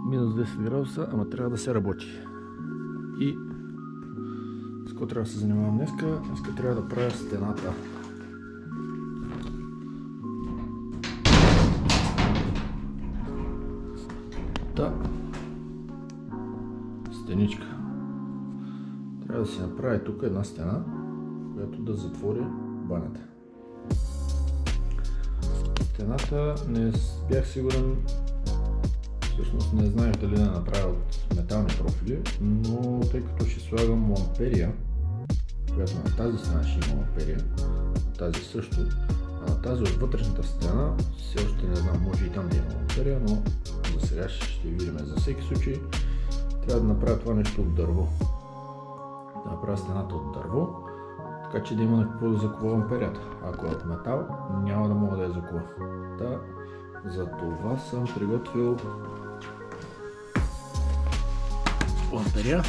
минус 10 градуса, ама трябва да се работи. И с какво трябва да се занимавам днеска? Днеска трябва да правя стената. Стеничка. Трябва да се направи тук една стена, която да затвори банята. Стената не бях сигурен, всъщност не знаех дали да направя от метални профили, но тъй като ще слагам ламперия, която на тази стена ще има ламперия, на тази също, а на тази от вътрешната стена все още не знам, може и там да има ламперия, но за сега ще видим. За всеки случай трябва да направя това нещо от дърво. Да направя стената от дърво, така че да има на какво да закува ламперията. Ако е от метал, няма да мога да я закува. За това съм приготвил ламперия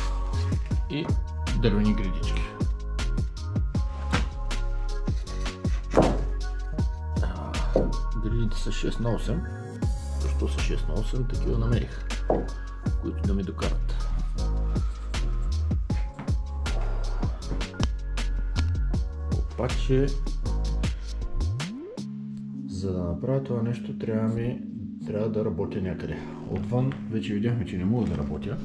и дървени гредички. Гредите са 6 на 8. Защо са 6 на 8? Такива намерих, които да ми докарат. Обаче, за да направя това нещо, трябва да работя някъде. Отвън вече видяхме, че не мога да работя.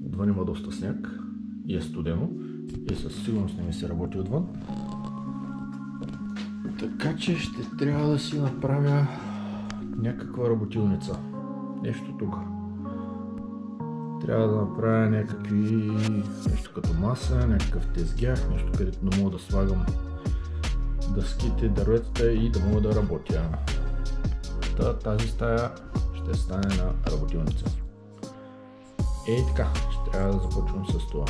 Отвън има доста сняг и е студено и със сигурност не ми се работи отвън. Така че ще трябва да си направя някаква работилница. Нещо тук. Трябва да направя нещо като маса, някакъв тезгях, нещо където да мога да слагам дъските, дърветата и да мога да работя. Тази стая ще стане на работилница. Ей така, ще трябва да започвам с това.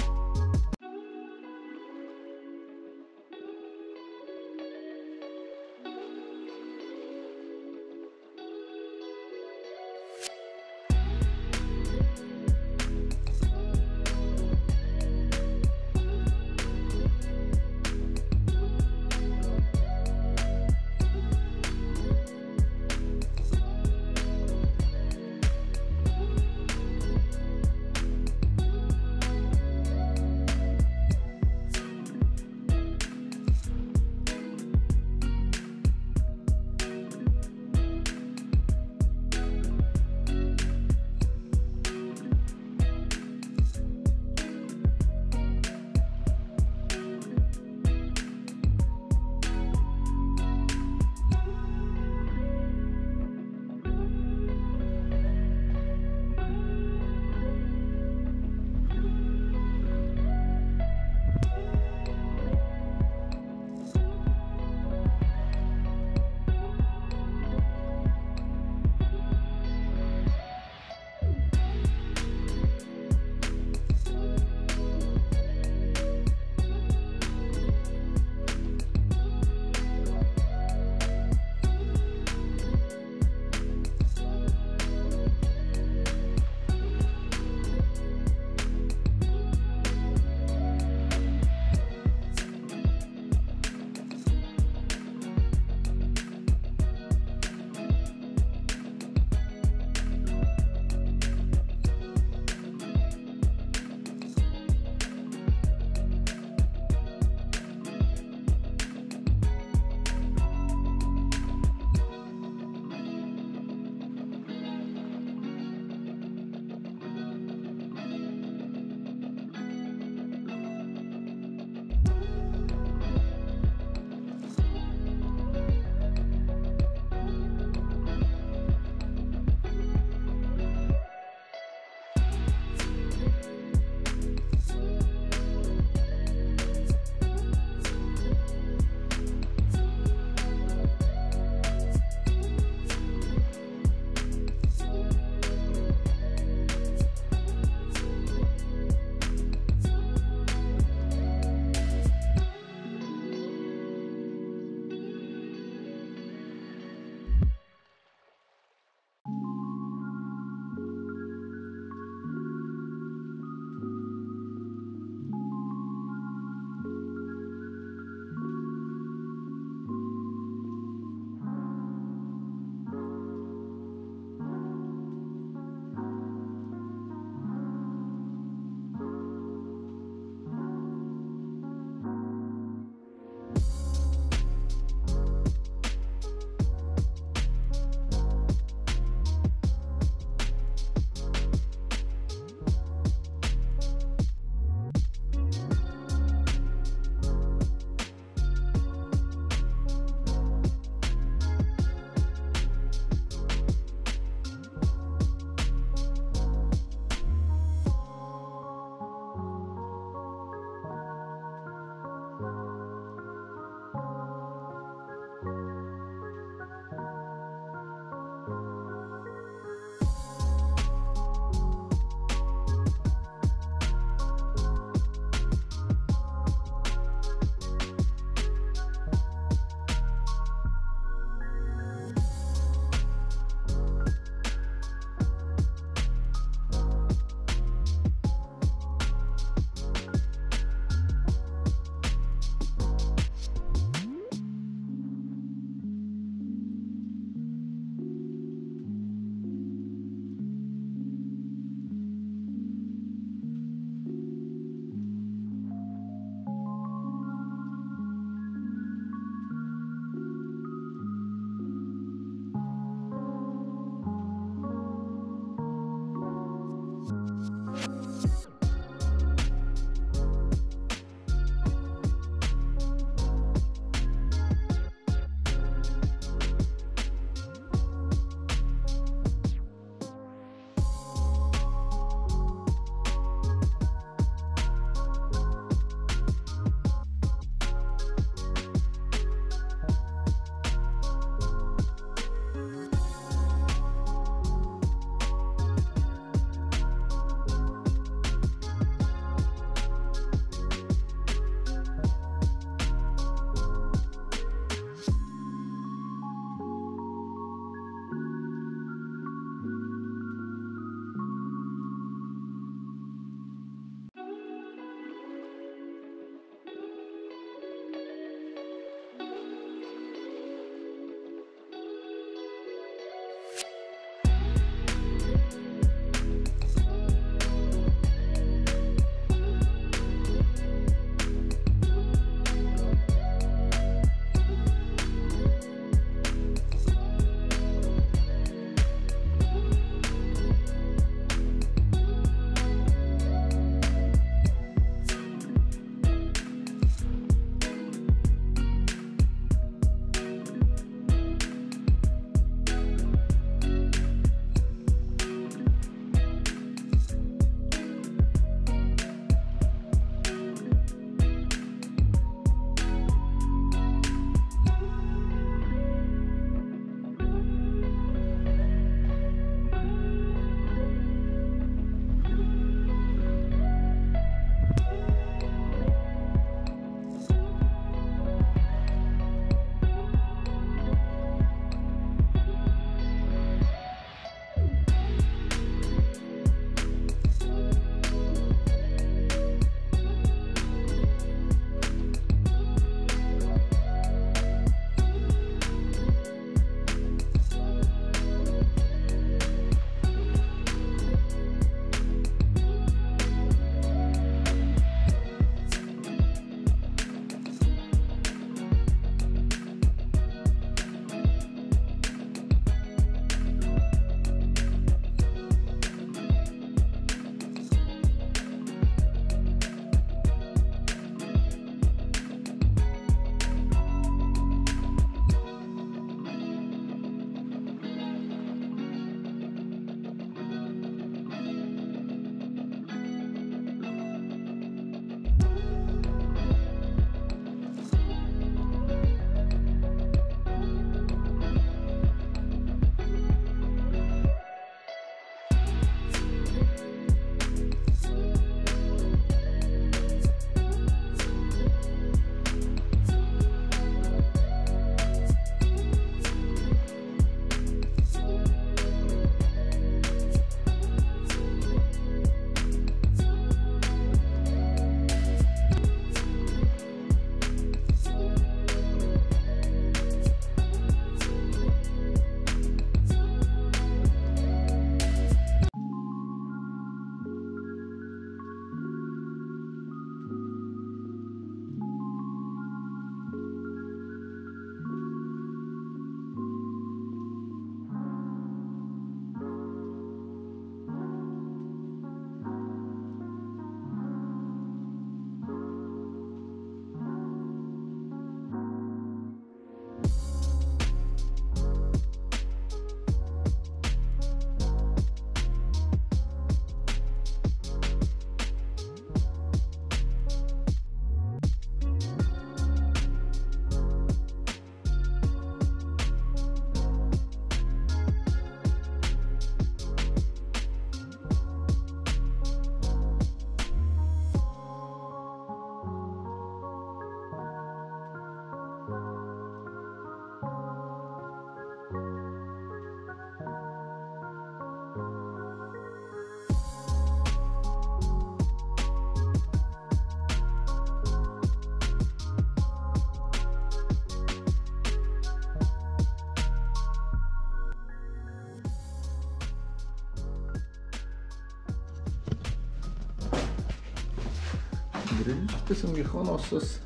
Гредичките съм ги хванал с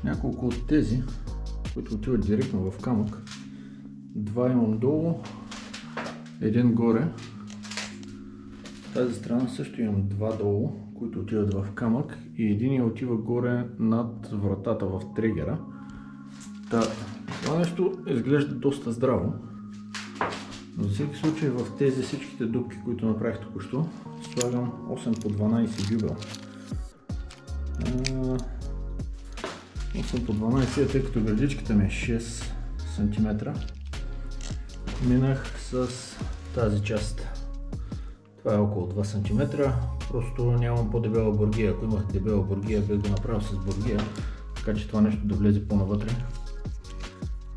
няколко от тези, които отиват директно в камък. Два имам долу, един горе. В тази страна също имам два долу, които отиват в камък и един отива горе над вратата в тригера. Това нещо изглежда доста здраво. За всеки случай в тези всичките дупки, които направих току-що, слагам 8 по 12 дюбел. 8 по 12, тъй като гредичката ми е 6 см. Минах с тази част. Това е около 2 см. Просто нямам по-дебела бургия. Ако имах дебела бургия, бих го направил с бургия, така че това нещо да влезе по-навътре.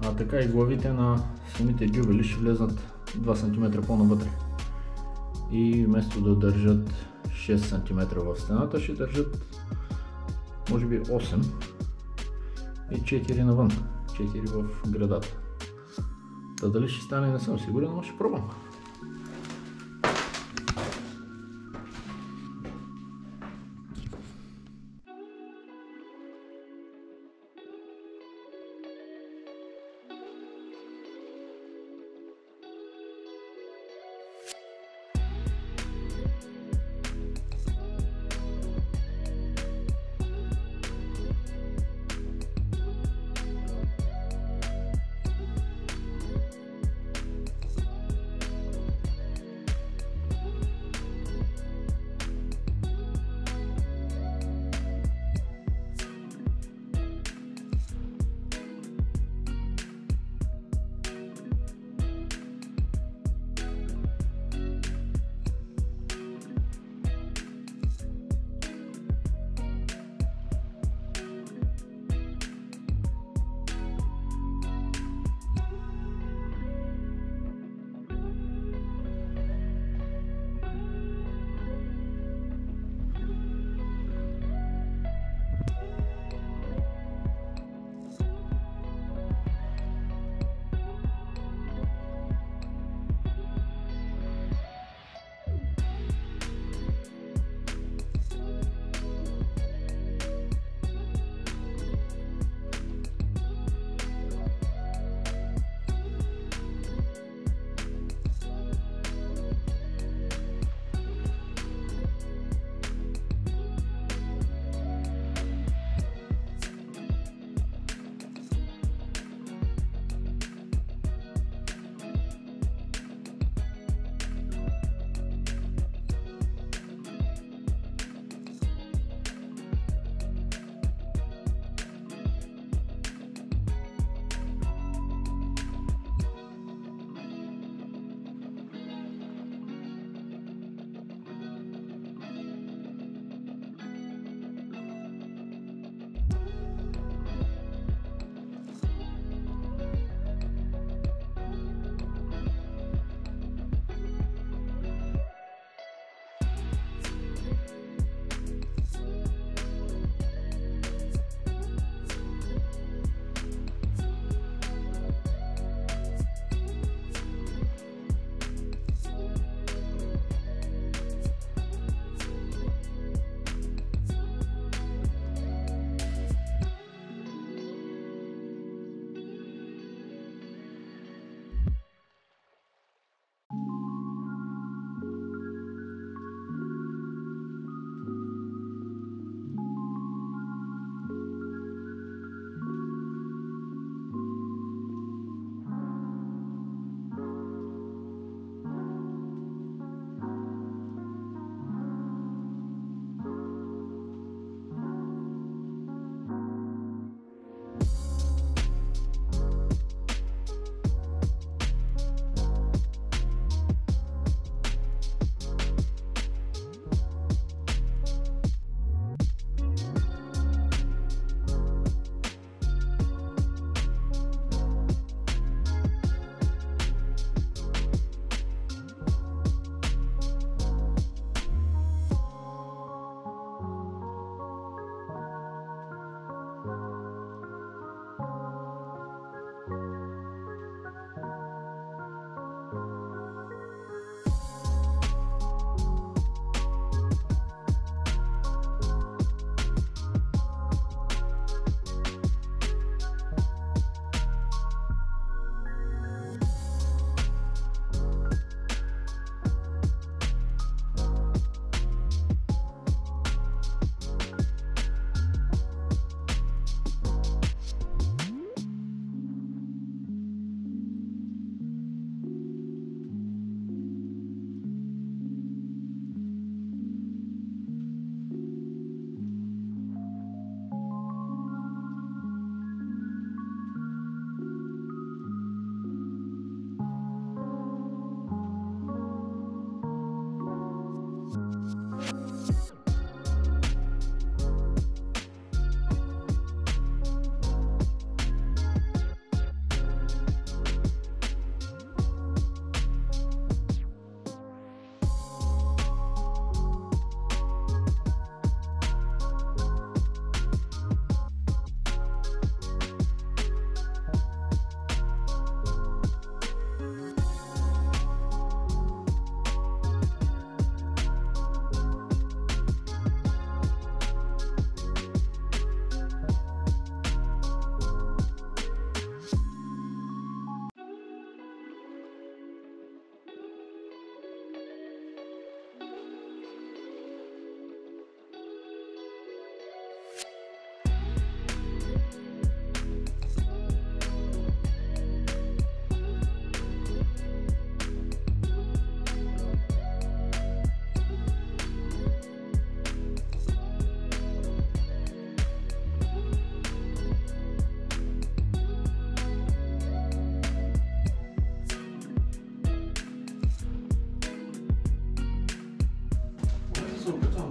А така и главите на самите дюбели ще влезнат 2 см по-навътре. И вместо да държат 6 см в стената, ще държат може би 8 и 4 навън, 4 в градата. Дали ще стане, не съм сигурен, но ще пробвам.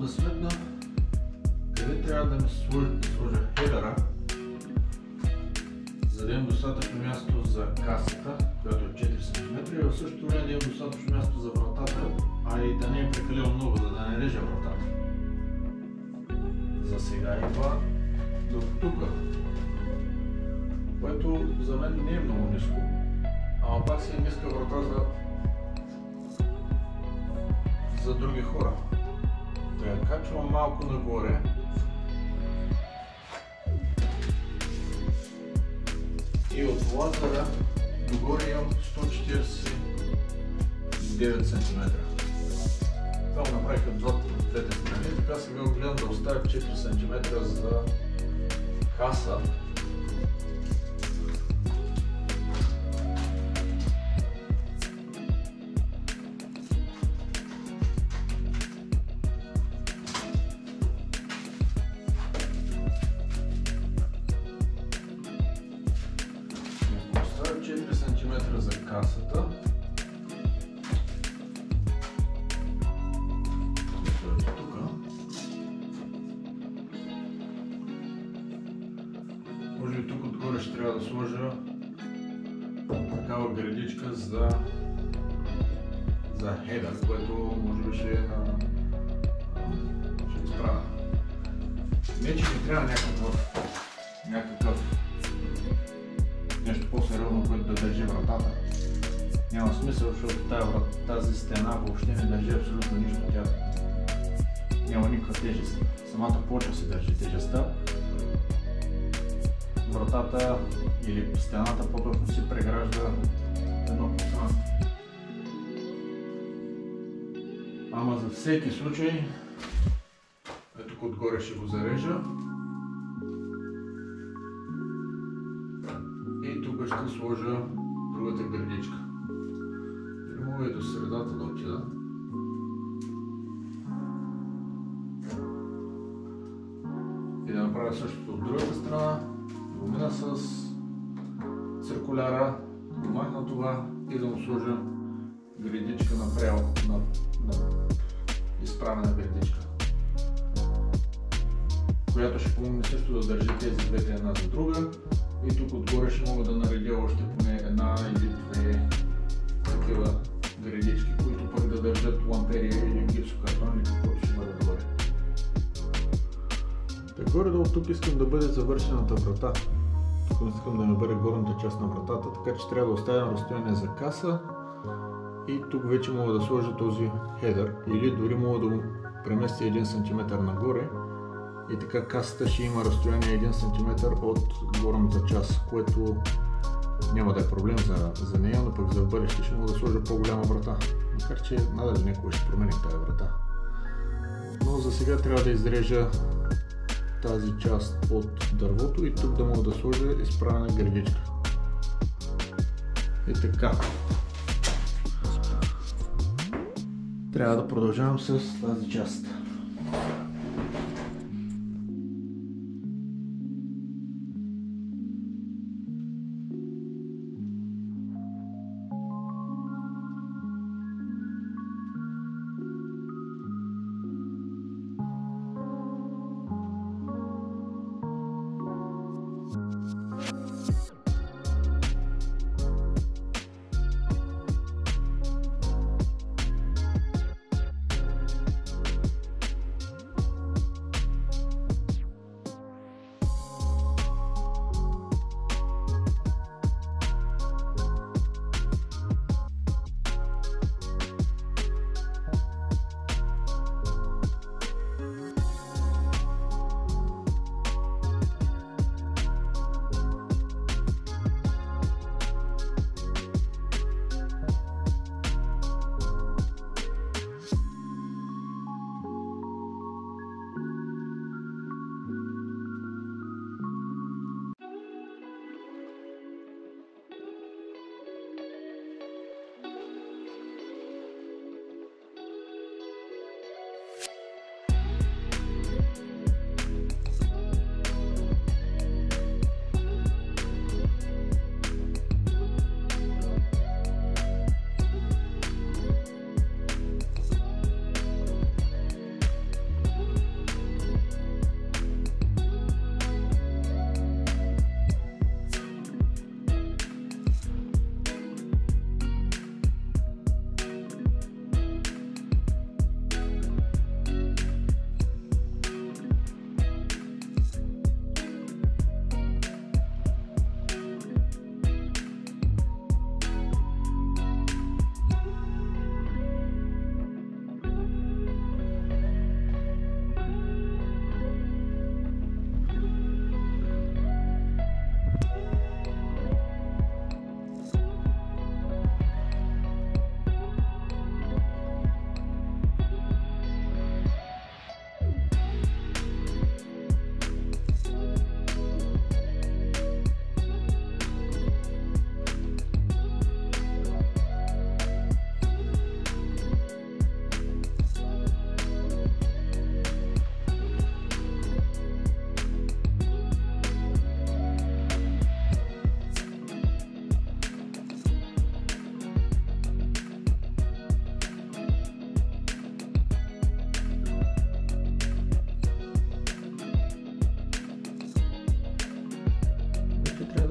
да сметна къде трябва да ми сложа хедъра, за да имам достатъчно място за касата, която е 4 см, и в същото време да имам достатъчно място за вратата, а и да не е прекалено много, за да не реже вратата. За сега идва до тук, което за мен не е много ниско, ама пак си е ниска врата за други хора. Така, качвам малко нагоре. И от лазера догоре имам 149 см. Това го направих от двете страни, така сега гледам да оставя 4 см за каса. Оставя 4 см за касата. Може би тук отгоре ще трябва да сложа такава гредичка за хедър, което може би ще е ще изправя. Не, че ми трябва някакъв нещо по-сериозно, което да държи вратата. Няма смисъл, защото тази стена въобще не държи абсолютно нищо. Тя няма никаква тежест. Самата плоча си държи тежестта. Вратата или стената по-точно си прегражда едно пространство. Ама за всеки случай, ето тук отгоре ще го зарежа. И тук ще сложа другата гредичка. Мога и до средата да отида. И да направя същото от другата страна. Да го мина с циркуляра, да го махна това и да му сложа гредичка направо, на изправена гредичка, която ще помогне също да държи тези двете една за друга. И тук отгоре ще мога да наредя още поне една или две такива гредички, които пък да държат ламперия или гипсокартон или каквото ще бъде горе. Горе-долу тук искам да бъде завършената врата. Тук искам да ми бъде горната част на вратата, така че трябва да оставям разстояние за каса. И тук вече мога да сложа този хедър или дори мога да го преместя 1 см нагоре. И така касата ще има разстояние 1 см от горната част, което няма да е проблем за нея, но пък за бъдеще ще мога да сложа по-голяма врата. Макар че надали някога ще променим тази врата. Но за сега трябва да изрежа тази част от дървото и тук да мога да сложа изправена гредичка. И така. Трябва да продължавам с тази част.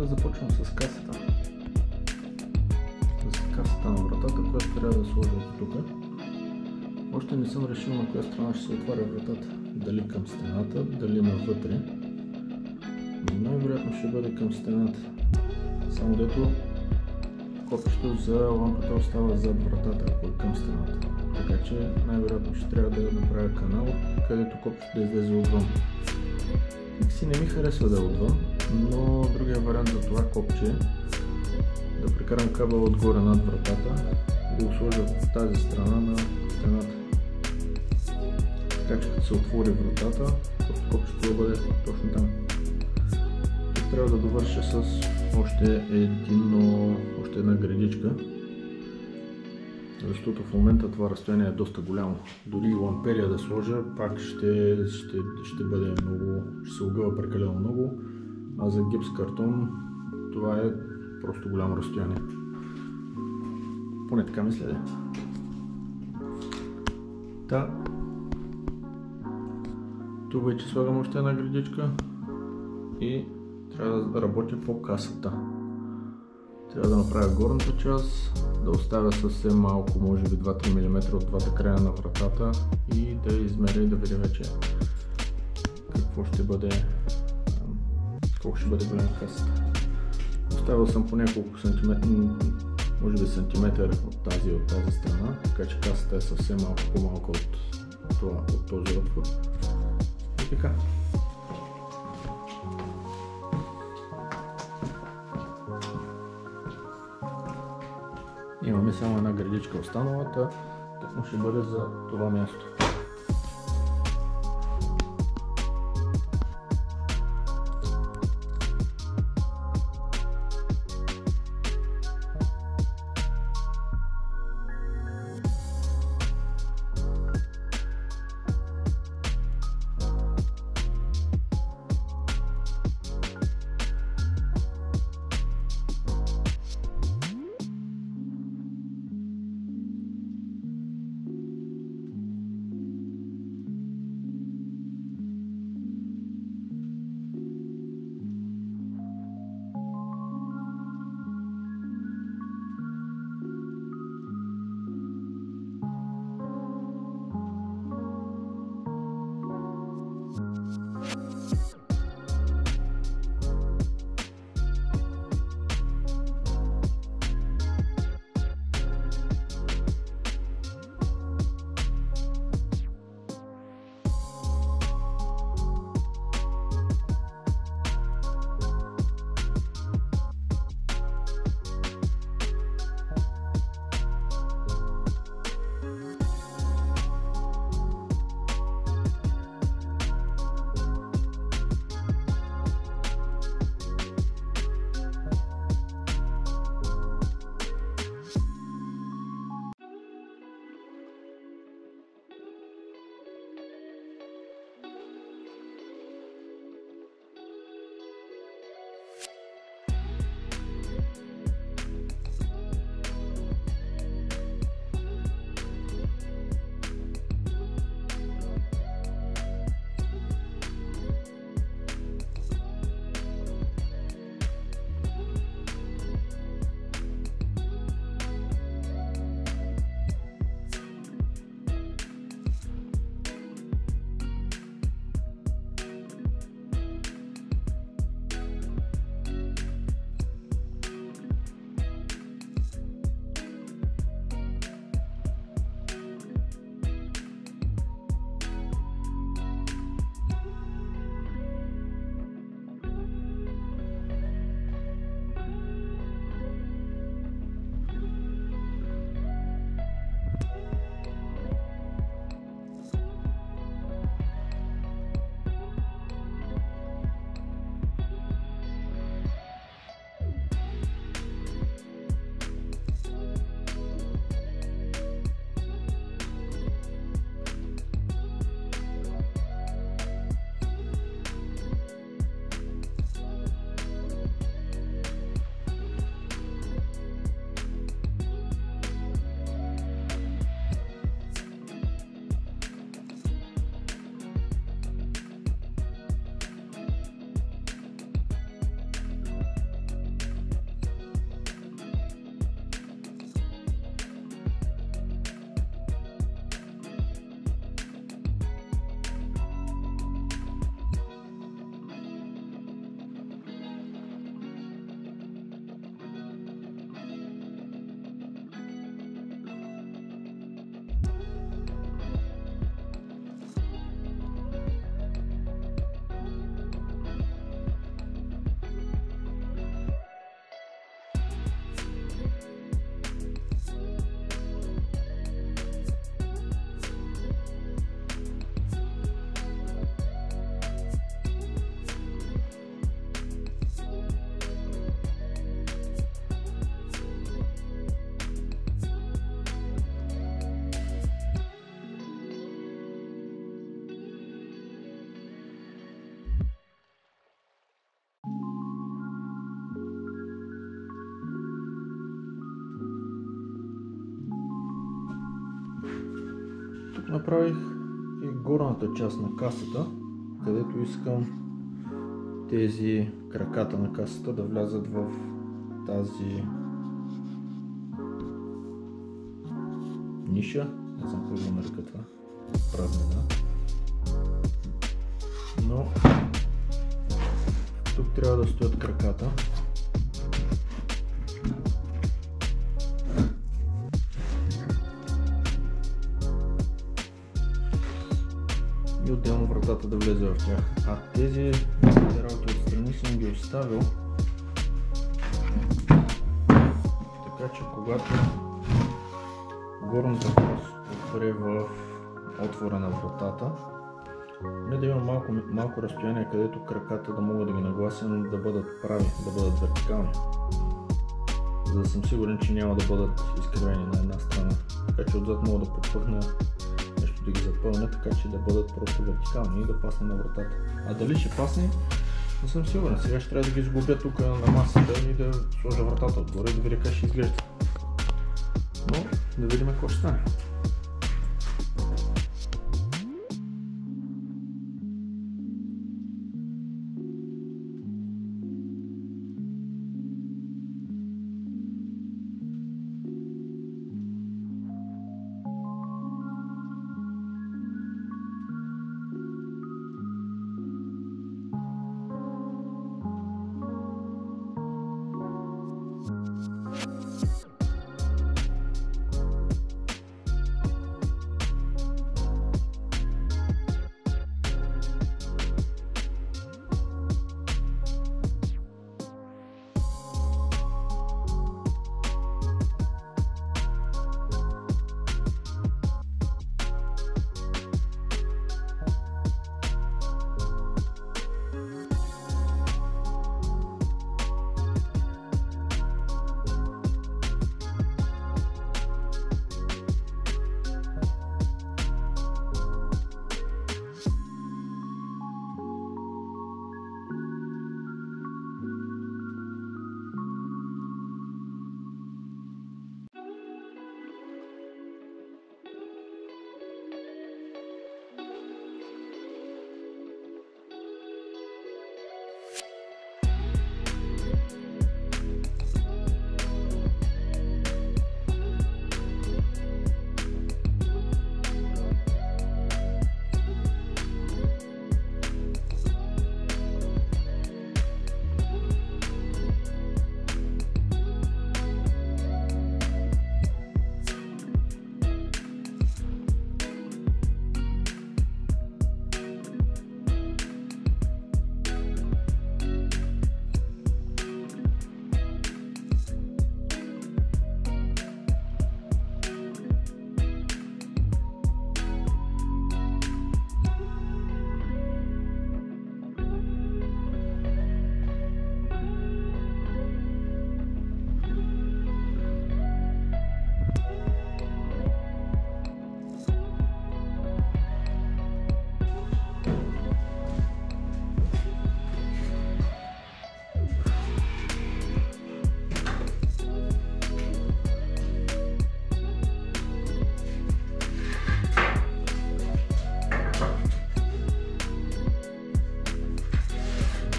да започвам с касата. С касата на вратата, която трябва да сложа тук. Още не съм решил на коя страна ще се отваря вратата. Дали към стената, дали навътре. Но най-вероятно ще бъде към стената. Само дето копчето за лампата остава зад вратата, ако е към стената. Така че най-вероятно ще трябва да направя канал, където копчето да излезе отвън. Си не ми харесва да е отвън, но другия вариант за това копче да прекарам кабела отгоре над вратата и да го сложа от тази страна на стената. Така че като се отвори вратата, копчето да бъде точно там. Тук трябва да довърша с още една гредичка, защото в момента това разстояние е доста голямо. Дори и ламперия да сложа, пак ще бъде много, ще се огъва прекалено много, а за гипс картон това е просто голямо разстояние. Поне така мисля. Тук вече слагам още една гредичка и трябва да работя по касата. Трябва да направя горната част, да оставя съвсем малко, може би 2-3 мм от двата края на вратата и да измеря и да видя вече колко ще бъде голяма касата. Оставил съм по няколко сантиметра, може би сантиметър от тази страна, така че касата е съвсем малко по-малка от този отвор. И така. Имаме само една гредичка останалата, тъкмо ще бъде за това място. направих и горната част на касата, където искам тези краката на касата да влязат в тази ниша, не знам какво го нарека това, празнина. Но тук трябва да стоят краката. И отделно вратата да влезе в тях. А тези работи отстрани съм ги оставил, така че когато горната част отпре в отвора на вратата, не да има малко разстояние, където краката да мога да ги наглася, но да бъдат прави, да бъдат вертикални. За да съм сигурен, че няма да бъдат изкривени на една страна. Така че отзад мога да подпъхна нещо да ги запълня, така че да бъдат просто вертикални и да пасне на вратата. А дали ще пасне, не съм сигурен. Сега ще трябва да ги сглобя тук на масата и да сложа вратата отгоре и да видя как ще изглежда. Но да видим какво ще стане.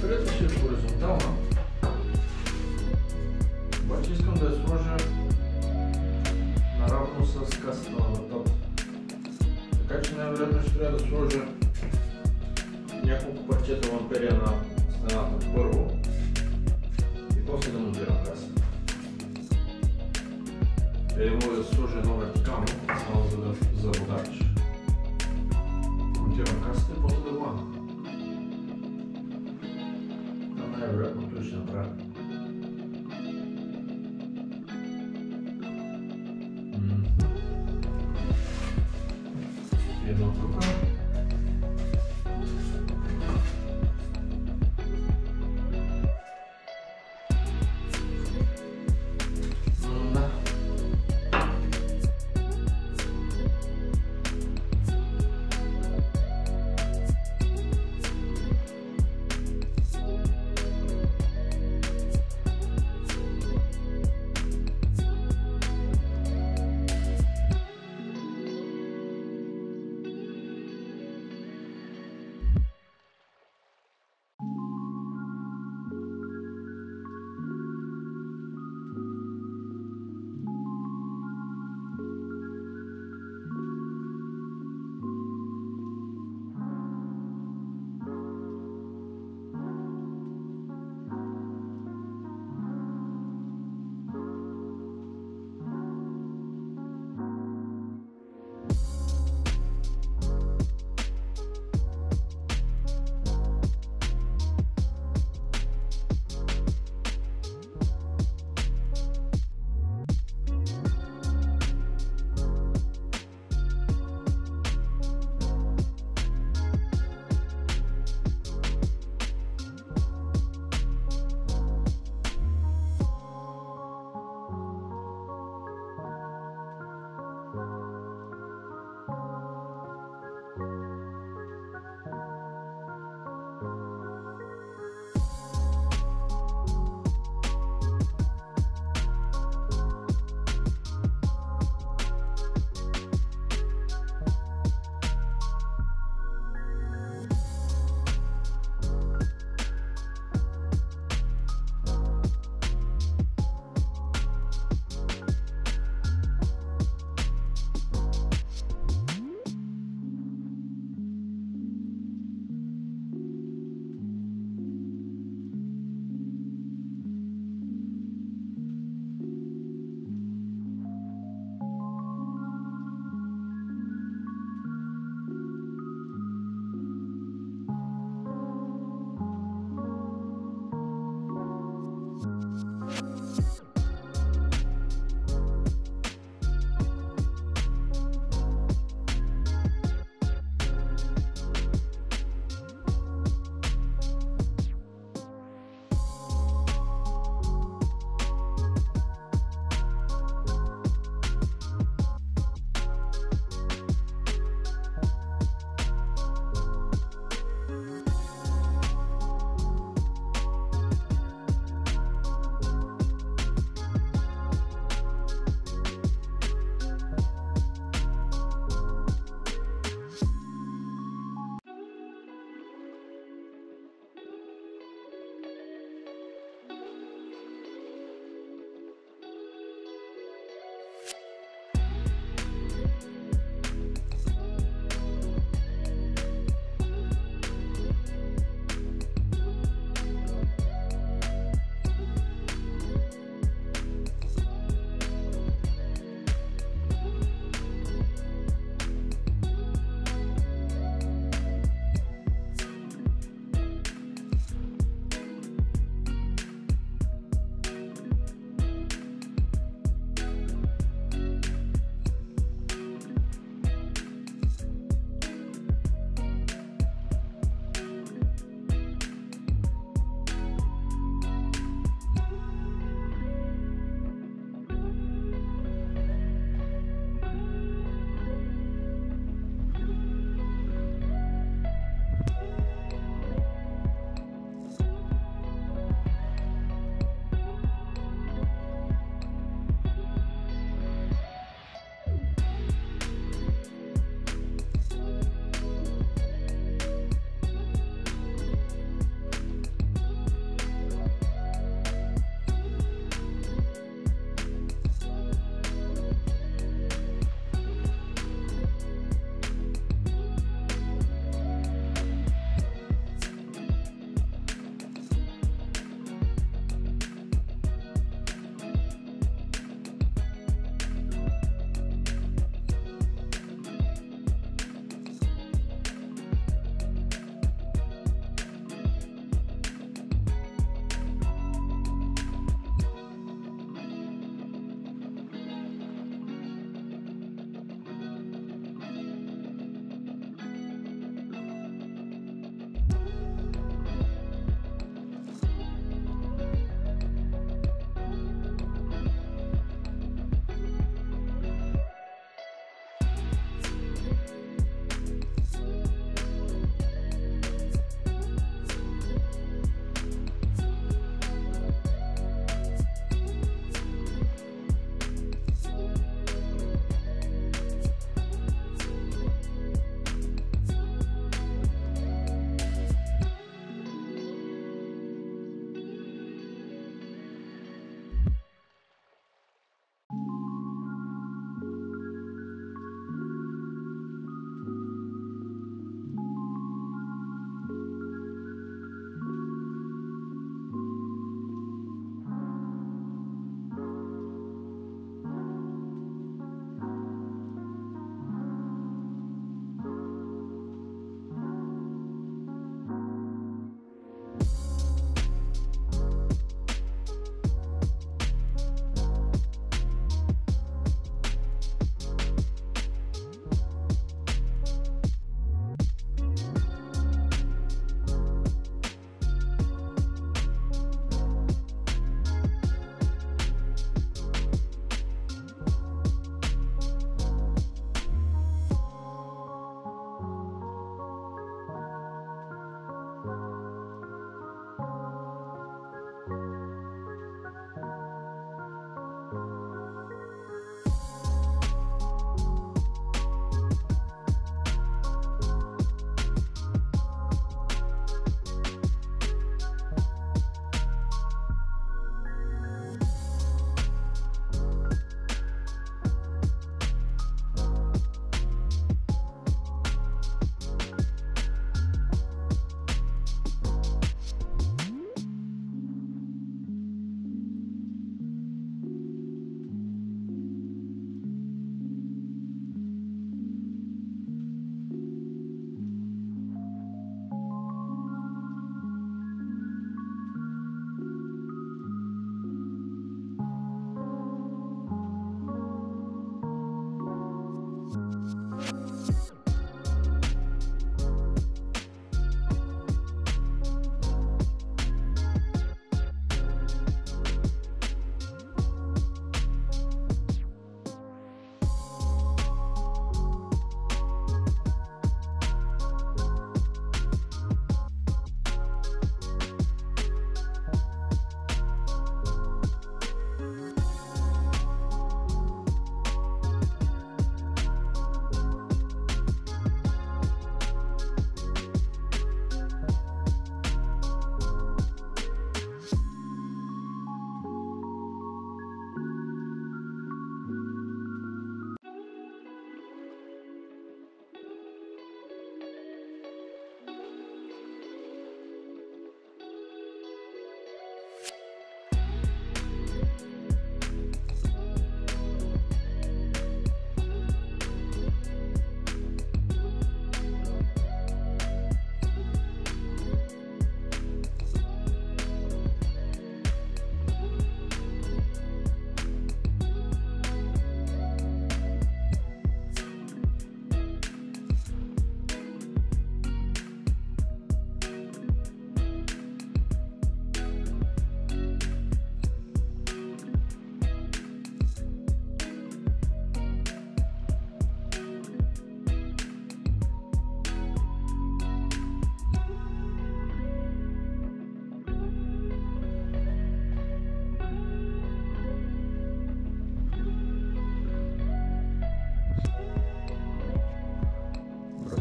Където ще е хоризонтална, обаче искам да я сложа наравно с касата на вратата. Така че най-вероятно ще трябва да сложа няколко парчета ламперия на стената първо и после да монтирам касата. Или мога да сложа едно вертикално, само за водач. Монтирам касата и после да влагам. Най-вероятно това ще направя. Едно тук.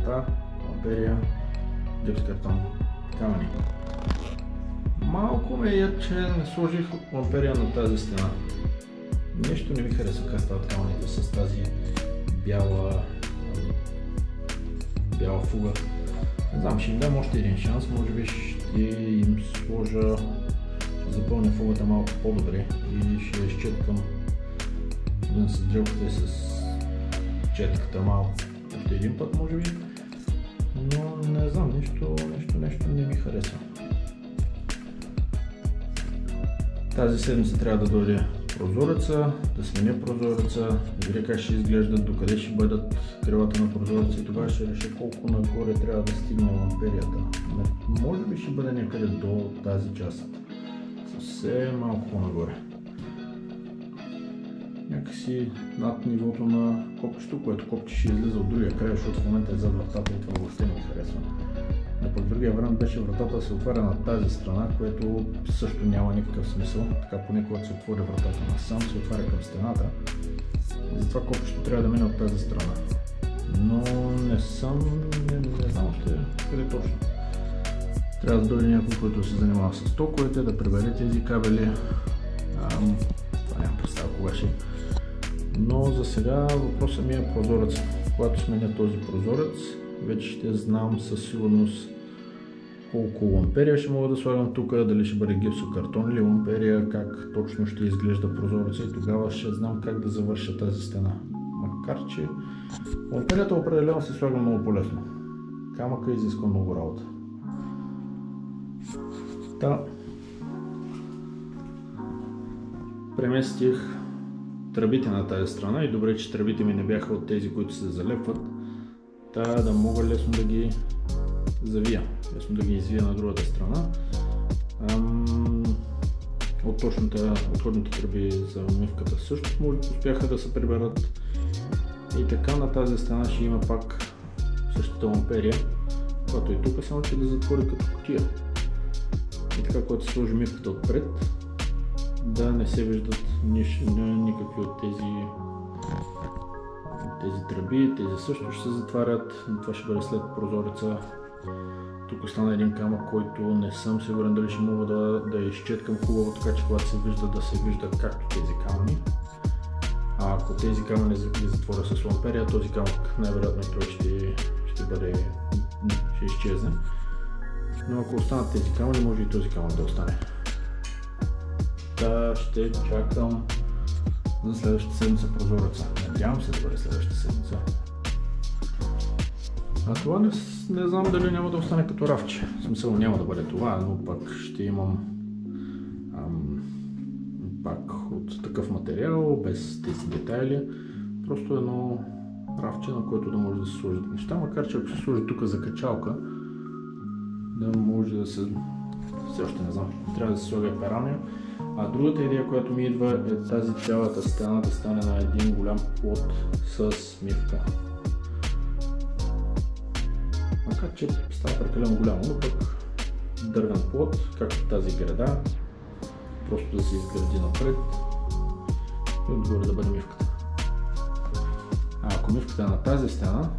врата, ламперия, гипс картон, камъни. Малко ме е, че не сложих ламперия на тази стена. Нещо не ми харесва как стават камъните с тази бяла фуга. Не знам, ще им дам още един шанс, може би ще им сложа, ще запълня фугата малко по-добре и ще изчеткам с дрелката и с четката малко още един път, може би. Но не знам, нещо не ми харесва. Тази седмица трябва да дойде прозореца, да сменя прозореца, да видя как ще изглеждат, докъде ще бъдат крилата на прозореца и тогава ще реша колко нагоре трябва да стигне ламперията. Може би ще бъде някъде до тази част, съвсем малко по-нагоре. Някакси над нивото на копчето, което копче ще излиза от другия край, защото в момента е зад вратата и това въобще не ми харесва. А пък другия вариант беше вратата да се отваря на тази страна, което също няма никакъв смисъл. Така поне когато се отвори вратата насам, се отваря към стената. Затова копчето трябва да мине от тази страна. Но не знам още къде точно. Трябва да дойде някой, който се занимава с токовете, да прибере тези кабели. Това нямам представа кога ще. Но за сега въпросът ми е прозорец. Когато сменя този прозорец, вече ще знам със сигурност колко ламперия ще мога да слагам тук, дали ще бъде гипсокартон или ламперия, как точно ще изглежда прозореца и тогава ще знам как да завърша тази стена. Макар че ламперията определено се слага много по-лесно. Камъка изисква много работа. Преместих тръбите на тази страна и добре, че тръбите ми не бяха от тези, които се залепват, да мога лесно да ги завия, лесно да ги извия на другата страна. Отходните тръби за умивката също успяха да се приберат и така на тази страна ще има пак същата ламперия, която и тук само че да затвори като кутия. И така, когато се сложи умивката отпред, да не се виждат никакви от тези тръби, тези също ще се затварят, това ще бъде след прозореца. Тук остана един камък, който не съм сигурен дали ще мога да изчеткам хубаво, така че когато се вижда да се вижда както тези камъни. А ако тези камъни ги затворя с ламперия, този камък най-вероятно той ще изчезне. Но ако останат тези камъни, може и този камък да остане. Ще чакам за следващата седмица прозореца. Надявам се да бъде следващата седмица. А това не знам дали няма да остане като рафче. В смисъл няма да бъде това, но пак ще имам пак от такъв материал, без тези детайли. Просто едно рафче, на което да може да се сложат неща, макар че ако се сложи тук за качалка, да може да се... Все още не знам, трябва да се слага пералня. А другата идея, която ми идва е тази цялата стена да стане на един голям плот с мивка. Макар че става прекалено голямо, но пък дървен плот, както тази града, просто да се изгради напред и отгоре да бъде мивката. А ако мивката е на тази стена,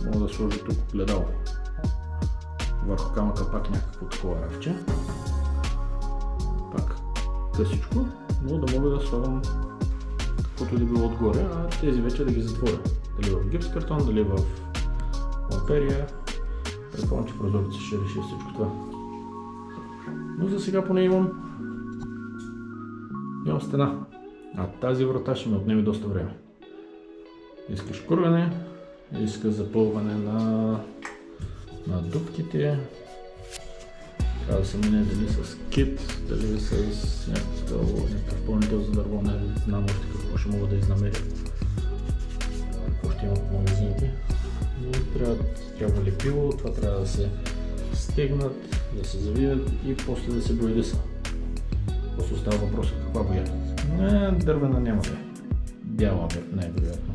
мога да сложа тук огледало. Върху камъка пак някакво такова рафче. Пак късичко, но да мога да слагам каквото да било отгоре, а тези вече да ги затворя. Дали в гипс картон, дали в ламперия. Предполагам, че прозорец ще реши всичко това. Но за сега поне имам стена. А тази врата ще ме отнеме доста време. Иска шкурване, иска запълване на дупките. Трябва да се мине дали с кит, дали с някакъв пълнител за дърво, не знам още какво ще мога да изнамеря. Какво ще има по магазините. Но трябва лепило, това трябва да се стегнат, да се завият и после да се боядиса. После остава въпроса каква боя. Дървена няма да е. Бяла най-вероятно.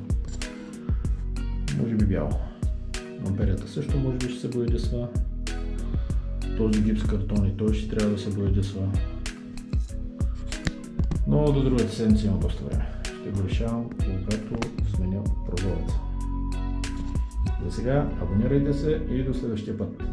Може би бяло. Ламперията също може би ще се боядисва. Този гипс картон и той ще трябва да се боядисва. Но до другата седмица има доста време. Ще го решавам, когато сменя прозореца. За сега абонирайте се и до следващия път.